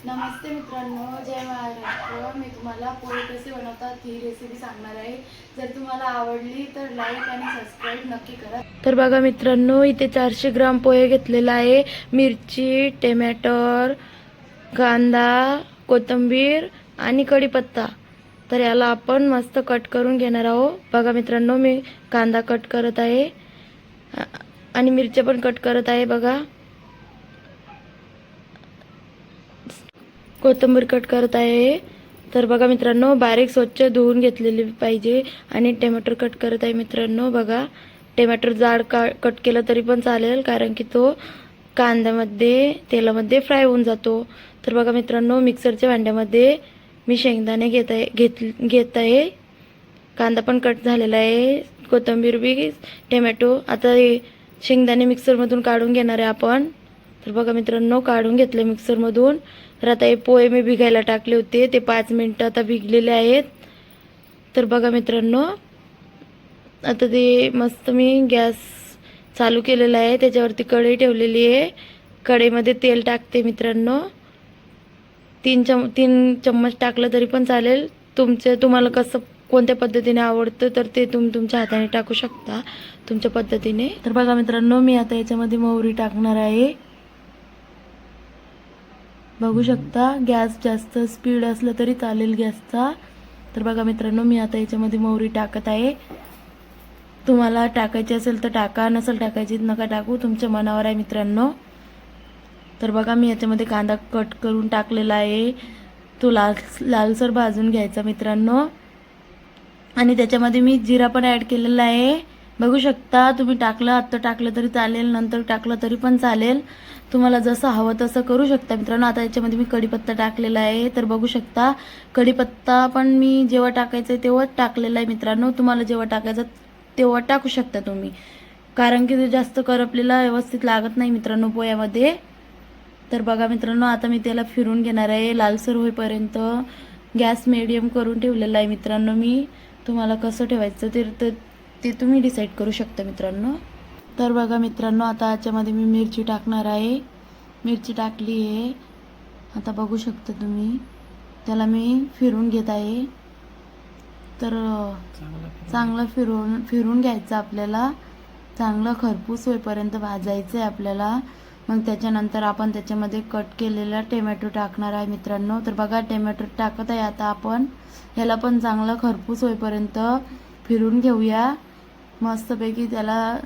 नमस्ते मित्रांनो, जय महाराष्ट्र। मी तुम्हाला पोहे कसे बनवतात ही रेसिपी सांगणार आहे। जर तुम्हाला आवडली तर लाईक आणि सबस्क्राईब नक्की करा। तर बघा मित्रांनो, इथे 400 ग्राम पोहे घेतलेला आहे। मिरची, टोमॅटो, कांदा, कोथिंबीर आणि कढीपत्ता। तर याला आपण मस्त कट करून घेणार आहोत। बघा मित्रांनो, मी कांदा कट करत आहे आणि मिरच्या पण कट करत आहे। बघा, कोथिंबीर कट करत आहे। तर बघा मित्रांनो, बारीक स्वच्छ धुवून घेतलेली पाहिजे। आणि टोमॅटो कट करत आहे मित्रांनो। बघा, टोमॅटो जाड कट केला तरी पण चालेल, कारण की तो कांद्यामध्ये तेलामध्ये फ्राय होऊन जातो। तर बघा मित्रांनो, मिक्सरच्या भांड्यामध्ये मी शेंगदाणे घेत आहे। कांदा पण कट झालेला आहे, कोथिंबीर बी, टोमॅटो। आता शेंगदाणे मिक्सरमधून काढून घेणार आहे आपण। तर बघा मित्रांनो, काढून घेतले मिक्सरमधून। तर आता हे पोहे मी भिगायला टाकले होते, ते 5 मिनिटं आता भिगलेले आहेत। तर बघा मित्रांनो, आता ते मस्त मी गॅस चालू केलेला आहे, त्याच्यावरती कढई ठेवलेली आहे। कढईमध्ये तेल टाकते मित्रांनो। 3 चम्मच टाकलं तरी पण चालेल, तुम्हाला कसं कोणत्या पद्धतीने आवडतं तर ते तुम्ही तुमच्या हाताने टाकू शकता, तुमच्या पद्धतीने। तर बघा मित्रांनो, मी आता याच्यामध्ये मोहरी टाकणार आहे। बघू शकता, गॅस जास्त स्पीड असलं तरी चालेल गॅसचा। तर बघा मित्रांनो, मी आता याच्यामध्ये मोहरी टाकत आहे। तुम्हाला टाकायची असेल तर टाका, नसेल टाकायची नका टाकू, तुमच्या मनावर आहे मित्रांनो। तर बघा, मी याच्यामध्ये कांदा कट करून टाकलेला आहे, तो लालसर भाजून घ्यायचा मित्रांनो। आणि त्याच्यामध्ये मी जिरा पण ॲड केलेला आहे। बघू शकता, तुम्ही आत्ता टाकलं तरी चालेल, नंतर टाकलं तरी पण चालेल, तुम्हाला जसं हवं तसं करू शकता मित्रांनो। आता याच्यामध्ये मी कढीपत्ता टाकलेला आहे। तर बघू शकता, कढीपत्ता पण मी जेव्हा टाकायचं आहे तेव्हाच टाकलेला आहे मित्रांनो। तुम्हाला जेव्हा टाकायचं तेव्हा टाकू शकता तुम्ही, कारण की ते जास्त करपलेला व्यवस्थित लागत नाही मित्रांनो पोह्यामध्ये। तर बघा मित्रांनो, आता मी त्याला फिरून घेणार आहे लालसर होईपर्यंत। गॅस मीडियम करून ठेवलेला आहे मित्रांनो मी। तुम्हाला कसं ठेवायचं ते तुम्ही डिसाईड करू शकता मित्रांनो। तर बघा मित्रांनो, आता याच्यामध्ये मी मिरची टाकणार आहे। मिरची टाकली आहे, आता बघू शकता तुम्ही। त्याला मी फिरून घेत आहे। तर चांगलं फिरून घ्यायचं आपल्याला, चांगलं खरपूस होईपर्यंत भाजायचं आहे आपल्याला। मग त्याच्यानंतर आपण त्याच्यामध्ये कट केलेला टोमॅटो टाकणार आहे मित्रांनो। तर बघा, टोमॅटो टाकत आहे आता आपण। ह्याला पण चांगलं खरपूस होईपर्यंत फिरून घेऊया मस्तपैकी। त्याला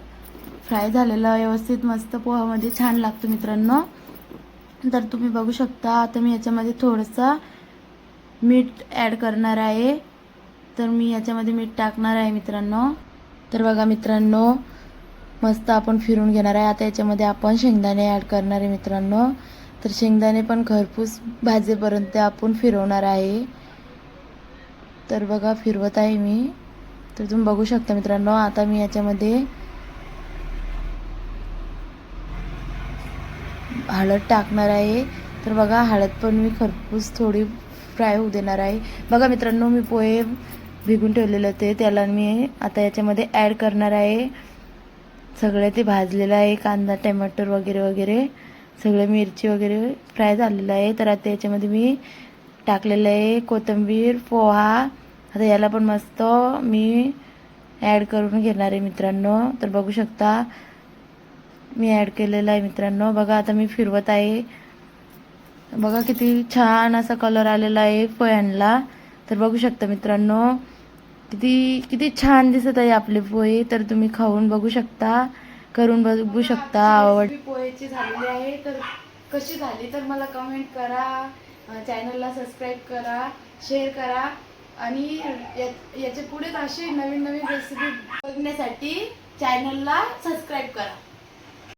फ्राय झालेला व्यवस्थित मस्त पोहामध्ये छान लागतो मित्रांनो। तर तुम्ही बघू शकता, आता मी याच्यामध्ये थोडंसं मीठ ॲड करणार आहे। तर मी याच्यामध्ये मीठ टाकणार आहे मित्रांनो। तर बघा मित्रांनो, मस्त आपण फिरून घेणार आहे। आता याच्यामध्ये आपण शेंगदाणे ॲड करणार आहे मित्रांनो। तर शेंगदाणे पण खरपूस भाजेपर्यंत आपण फिरवणार आहे। तर बघा, फिरवत आहे मी। तर तुम्ही बघू शकता मित्रांनो, आता मी याच्यामध्ये हळद टाकणार आहे। तर बघा, हळद पण मी खरपूस थोडी फ्राय होऊ देणार आहे। बघा मित्रांनो, मी पोहे भिगून ठेवलेले होते, त्याला मी आता याच्यामध्ये ॲड करणार आहे। सगळे ते भाजलेलं आहे, कांदा, टोमॅटो वगैरे वगैरे सगळे, मिरची वगैरे फ्राय झालेलं आहे। तर आता याच्यामध्ये मी टाकलेलं आहे कोथिंबीर, पोहा। आता याला पण मस्त मी ॲड करून घेणार आहे मित्रांनो। तर बघू शकता, मी ॲड केलेलं आहे मित्रांनो। बघा, आता मी फिरवत आहे। बघा, किती छान असा कलर आलेला आहे पोह्यांना। तर बघू शकता मित्रांनो, किती छान दिसत आहे आपले पोहे। तर तुम्ही खाऊन बघू शकता, करून बघू शकता। पोहेची झालेली आहे, तर कशी झाली तर मला कमेंट करा, चॅनलला सबस्क्राईब करा, शेअर करा। आणि याच्या पुढे अशी नवीन नवीन रेसिपी बघण्यासाठी चॅनलला सबस्क्राईब करा।